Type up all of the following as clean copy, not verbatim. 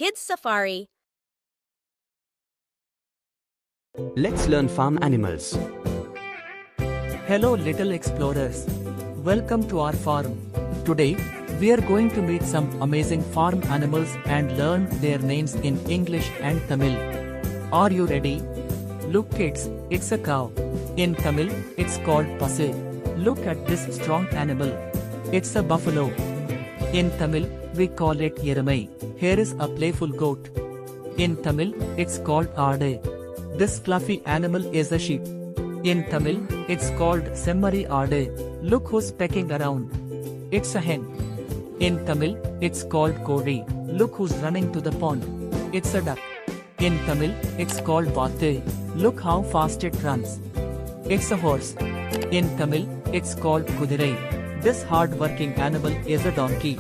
Kids Safari. Let's learn farm animals. Hello little explorers. Welcome to our farm. Today, we are going to meet some amazing farm animals and learn their names in English and Tamil. Are you ready? Look kids, it's a cow. In Tamil, it's called Pasu. Look at this strong animal. It's a buffalo. In Tamil, we call it Yerumai. Here is a playful goat. In Tamil, it's called Aade. This fluffy animal is a sheep. In Tamil, it's called Semmari Aade. Look who's pecking around. It's a hen. In Tamil, it's called Kodi. Look who's running to the pond. It's a duck. In Tamil, it's called Vatte. Look how fast it runs. It's a horse. In Tamil, it's called Kudirai. This hard-working animal is a donkey.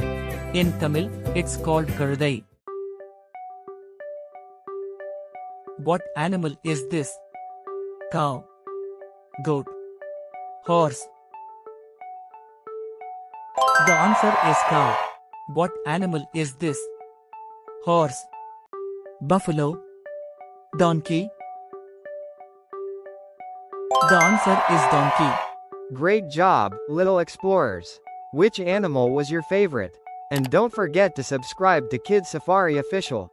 In Tamil, it's called Karudai. What animal is this? Cow, goat, horse. The answer is cow. What animal is this? Horse, buffalo, donkey. The answer is donkey. Great job, little explorers. Which animal was your favorite? And don't forget to subscribe to Kids Safari Official.